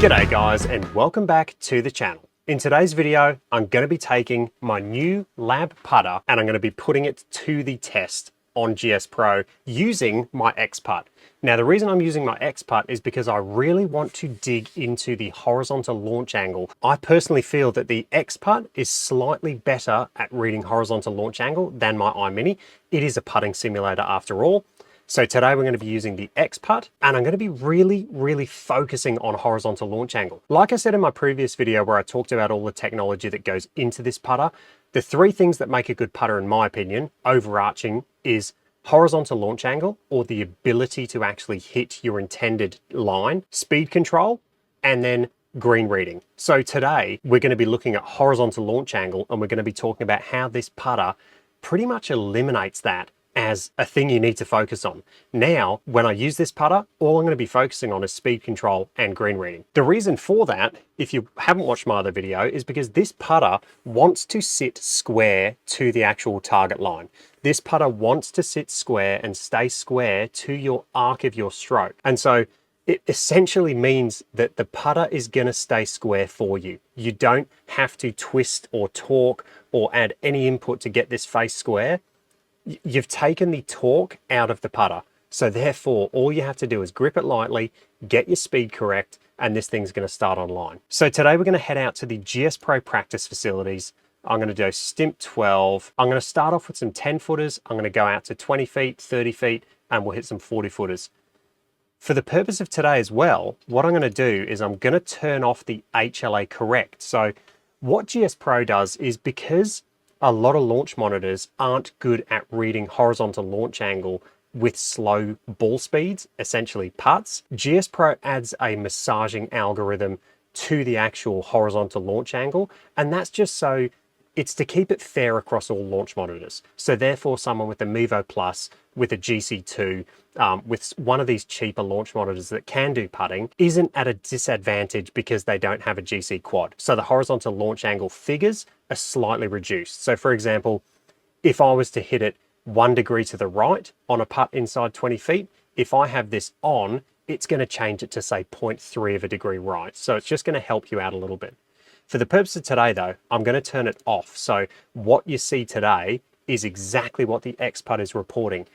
G'day guys, and welcome back to the channel. In today's video, I'm going to be taking my new LAB putter and I'm going to be putting it to the test on GS Pro using my ExPutt. Now the reason I'm using my ExPutt is because I really want to dig into the horizontal launch angle. I personally feel that the ExPutt is slightly better at reading horizontal launch angle than my iMini. It is a putting simulator after all. So today we're going to be using the ExPutt and I'm going to be really focusing on horizontal launch angle. Like I said in my previous video where I talked about all the technology that goes into this putter, the three things that make a good putter in my opinion, overarching, is horizontal launch angle, or the ability to actually hit your intended line, speed control, and then green reading. So today we're going to be looking at horizontal launch angle and we're going to be talking about how this putter pretty much eliminates that as a thing you need to focus on. Now, when I use this putter, all I'm going to be focusing on is speed control and green reading. The reason for that, if you haven't watched my other video, is because this putter wants to sit square to the actual target line. This putter wants to sit square and stay square to your arc of your stroke. And so it essentially means that the putter is going to stay square for you. You don't have to twist or torque or add any input to get this face square. You've taken the torque out of the putter. So therefore, all you have to do is grip it lightly, get your speed correct, and this thing's going to start online. So today we're going to head out to the GS Pro practice facilities. I'm going to do stimp 12. I'm going to start off with some 10 footers. I'm going to go out to 20 feet, 30 feet, and we'll hit some 40 footers. For the purpose of today as well, what I'm going to do is I'm going to turn off the HLA correct. So what GS Pro does is, because a lot of launch monitors aren't good at reading horizontal launch angle with slow ball speeds, essentially putts, GS Pro adds a massaging algorithm to the actual horizontal launch angle. And that's just so it's to keep it fair across all launch monitors. So therefore, someone with a Mevo Plus, with a GC2, with one of these cheaper launch monitors that can do putting, isn't at a disadvantage because they don't have a GC quad. So the horizontal launch angle figures are slightly reduced. So for example, if I was to hit it 1 degree to the right on a putt inside 20 feet, if I have this on, it's going to change it to say 0.3 of a degree right. So it's just going to help you out a little bit. For the purpose of today though, I'm going to turn it off. So what you see today is exactly what the ExPutt is reporting.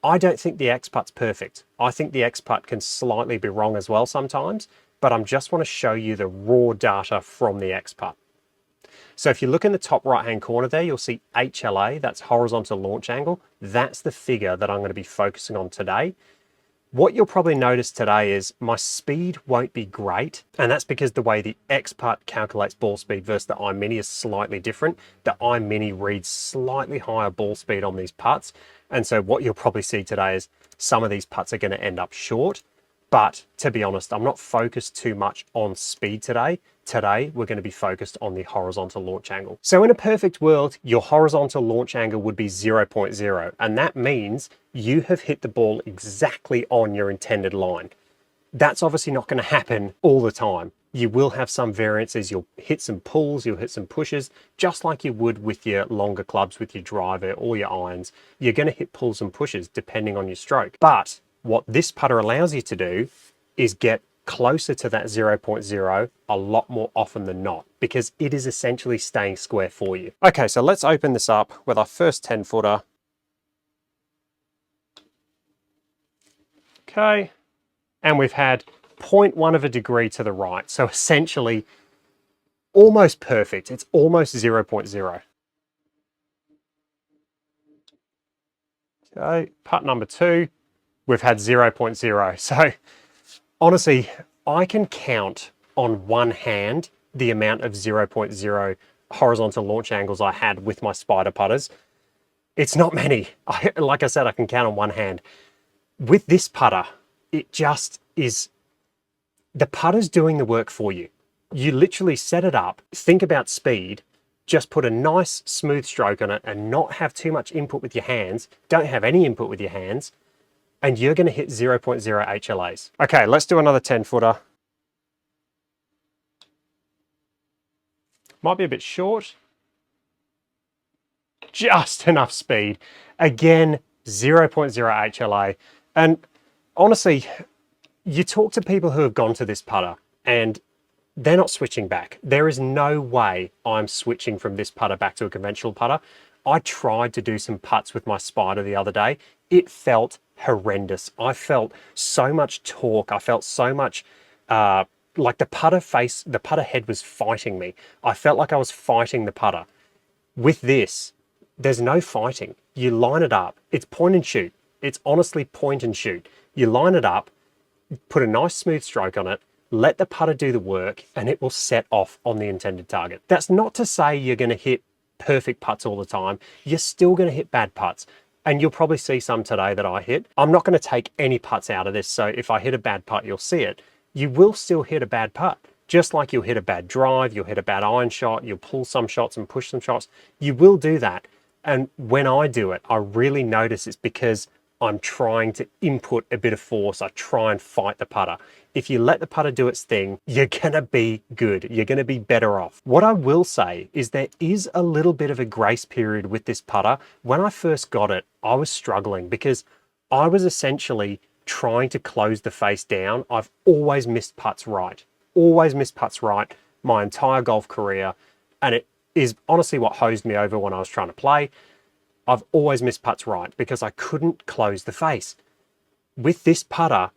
I don't think the ExPutt's perfect. I think the ExPutt can slightly be wrong as well sometimes, but I just want to show you the raw data from the ExPutt. So if you look in the top right hand corner there, you'll see HLA, that's horizontal launch angle. That's the figure that I'm going to be focusing on today. What you'll probably notice today is my speed won't be great, and that's because the way the ExPutt calculates ball speed versus the iMini is slightly different. The iMini reads slightly higher ball speed on these putts, and so what you'll probably see today is some of these putts are going to end up short. But to be honest, I'm not focused too much on speed today. Today, we're going to be focused on the horizontal launch angle. So in a perfect world, your horizontal launch angle would be 0.0, and that means you have hit the ball exactly on your intended line. That's obviously not going to happen all the time. You will have some variances. You'll hit some pulls, you'll hit some pushes, just like you would with your longer clubs, with your driver or your irons. You're going to hit pulls and pushes depending on your stroke. But what this putter allows you to do is get closer to that 0.0 a lot more often than not, because it is essentially staying square for you. Okay, so let's open this up with our first 10 footer. Okay, and we've had 0.1 of a degree to the right. So essentially almost perfect. It's almost 0.0. Okay, putt number 2, we've had 0.0. So honestly, I can count on one hand the amount of 0.0 horizontal launch angles I had with my spider putters. It's not many. Like I said, I can count on one hand. With this putter, it just is, the putter's doing the work for you. You literally set it up, think about speed, just put a nice smooth stroke on it and not have too much input with your hands. Don't have any input with your hands, and you're going to hit 0.0 HLAs. Okay, let's do another 10 footer. Might be a bit short. Just enough speed. Again, 0.0 HLA. And honestly, you talk to people who have gone to this putter and they're not switching back. There is no way I'm switching from this putter back to a conventional putter. I tried to do some putts with my Spider the other day. It felt horrendous. I felt so much torque. I felt so much like the putter head was fighting me. I felt like I was fighting the putter. With this, there's no fighting. You line it up. It's point and shoot. It's honestly point and shoot. You line it up, put a nice smooth stroke on it, let the putter do the work, and it will set off on the intended target. That's not to say you're going to hit perfect putts all the time. You're still going to hit bad putts. And you'll probably see some today that I hit. I'm not going to take any putts out of this, so if I hit a bad putt, you'll see it. You will still hit a bad putt. Just like you'll hit a bad drive, you'll hit a bad iron shot, you'll pull some shots and push some shots. You will do that. And when I do it, I really notice it's because I'm trying to input a bit of force. I try and fight the putter. If you let the putter do its thing, you're gonna be good. You're gonna be better off. What I will say is there is a little bit of a grace period with this putter. When I first got it, I was struggling because I was essentially trying to close the face down. I've always missed putts right. Always missed putts right my entire golf career. And it is honestly what hosed me over when I was trying to play. I've always missed putts right because I couldn't close the face. With this putter,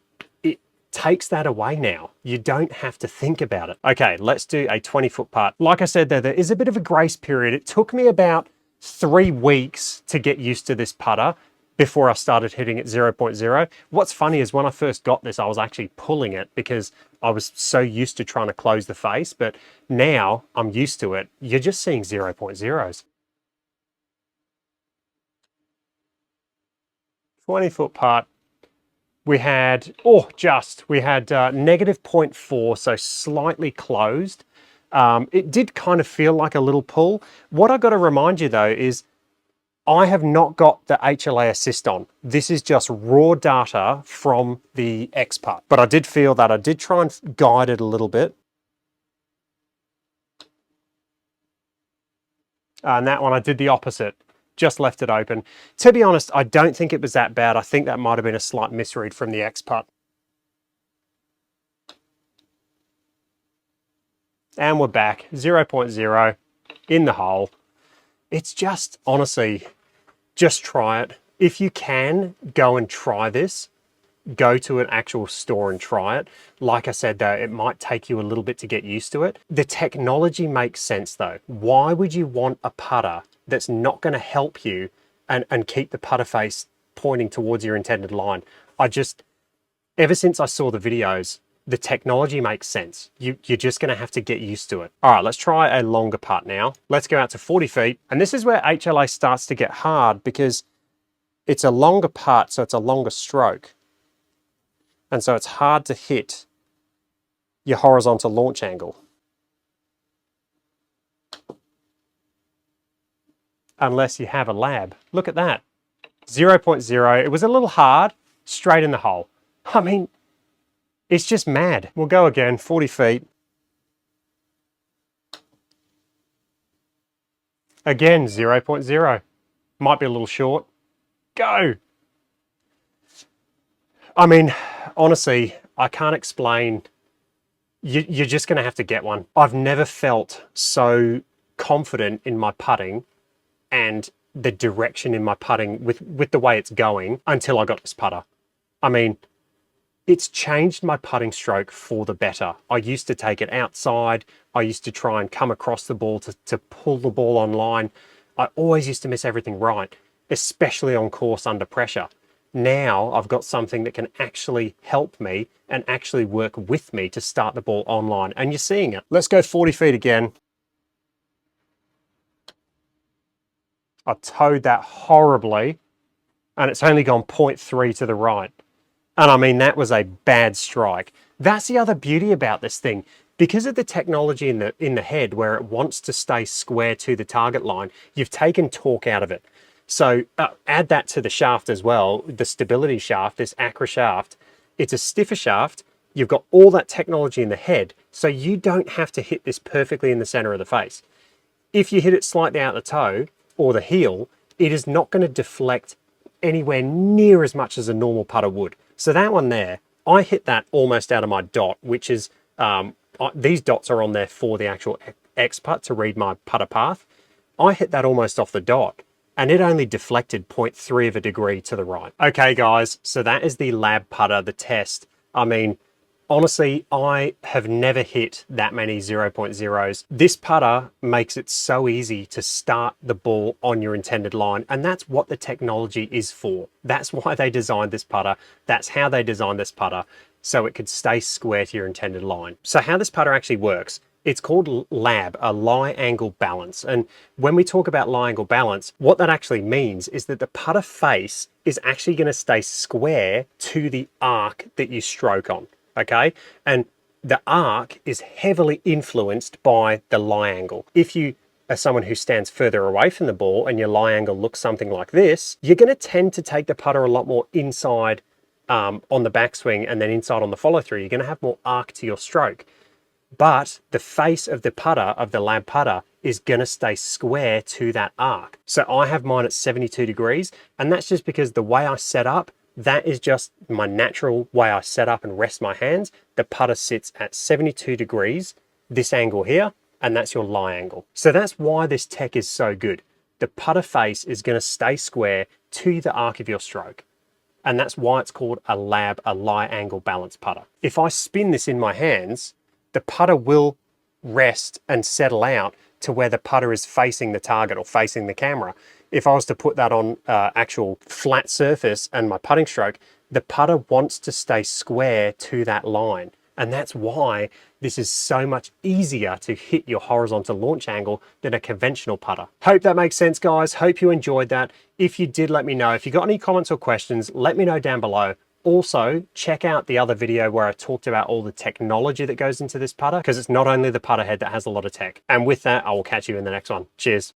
it takes that away now. You don't have to think about it. Okay, let's do a 20-foot putt. Like I said there is a bit of a grace period. It took me about 3 weeks to get used to this putter before I started hitting it 0.0. What's funny is when I first got this, I was actually pulling it because I was so used to trying to close the face, but now I'm used to it. You're just seeing 0.0s. 20-foot putt. We had, negative 0.4, so slightly closed. It did kind of feel like a little pull. What I've got to remind you though is I have not got the HLA assist on. This is just raw data from the ExPutt. But I did feel that I did try and guide it a little bit. And that one I did the opposite. Just left it open. To be honest, I don't think it was that bad. I think that might have been a slight misread from the ExPutt. And we're back, 0.0 in the hole. It's just, honestly, just try it. If you can, go and try this. Go to an actual store and try it. Like I said though, it might take you a little bit to get used to it. The technology makes sense though. Why would you want a putter that's not going to help you and keep the putter face pointing towards your intended line? Ever since I saw the videos, the technology makes sense. You're just going to have to get used to it. All right, let's try a longer putt now. Let's go out to 40 feet. And this is where HLA starts to get hard because it's a longer putt, so it's a longer stroke. And so it's hard to hit your horizontal launch angle. Unless you have a LAB. Look at that. 0.0. It was a little hard, straight in the hole. I mean, it's just mad. We'll go again, 40 feet. Again, 0.0. Might be a little short. Go! I mean, honestly, I can't explain. You're just going to have to get one. I've never felt so confident in my putting and the direction in my putting with the way it's going until I got this putter. I mean, it's changed my putting stroke for the better. I used to take it outside. I used to try and come across the ball to pull the ball on line. I always used to miss everything right, especially on course under pressure. Now I've got something that can actually help me and actually work with me to start the ball online, and you're seeing it. Let's go 40 feet again. I towed that horribly, and it's only gone 0.3 to the right. And I mean, that was a bad strike. That's the other beauty about this thing. Because of the technology in the head where it wants to stay square to the target line, you've taken torque out of it. So add that to the shaft as well, the stability shaft, this Acra shaft. It's a stiffer shaft. You've got all that technology in the head, so you don't have to hit this perfectly in the center of the face. If you hit it slightly out the toe or the heel, it is not going to deflect anywhere near as much as a normal putter would. So that one there, I hit that almost out of my dot, which is these dots are on there for the actual ExPutt to read my putter path. I hit that almost off the dot, and it only deflected 0.3 of a degree to the right. Okay guys, so that is the LAB putter, the test. I mean, honestly, I have never hit that many 0.0s. This putter makes it so easy to start the ball on your intended line, and that's what the technology is for. That's why they designed this putter. That's how they designed this putter, so it could stay square to your intended line. So how this putter actually works, it's called LAB, a lie angle balance. And when we talk about lie angle balance, what that actually means is that the putter face is actually going to stay square to the arc that you stroke on. Okay, and the arc is heavily influenced by the lie angle. If you are someone who stands further away from the ball and your lie angle looks something like this, you're going to tend to take the putter a lot more inside on the backswing and then inside on the follow through. You're going to have more arc to your stroke. But the face of the putter, of the LAB putter, is going to stay square to that arc. So I have mine at 72 degrees, and that's just because the way I set up, that is just my natural way I set up and rest my hands. The putter sits at 72 degrees, this angle here, and that's your lie angle. So that's why this tech is so good. The putter face is going to stay square to the arc of your stroke. And that's why it's called a LAB, a lie angle balance putter. If I spin this in my hands, the putter will rest and settle out to where the putter is facing the target or facing the camera. If I was to put that on actual flat surface and my putting stroke, the putter wants to stay square to that line. And that's why this is so much easier to hit your horizontal launch angle than a conventional putter. Hope that makes sense, guys. Hope you enjoyed that. If you did, let me know. If you got any comments or questions, let me know down below. Also, check out the other video where I talked about all the technology that goes into this putter, because it's not only the putter head that has a lot of tech. And with that, I will catch you in the next one. Cheers.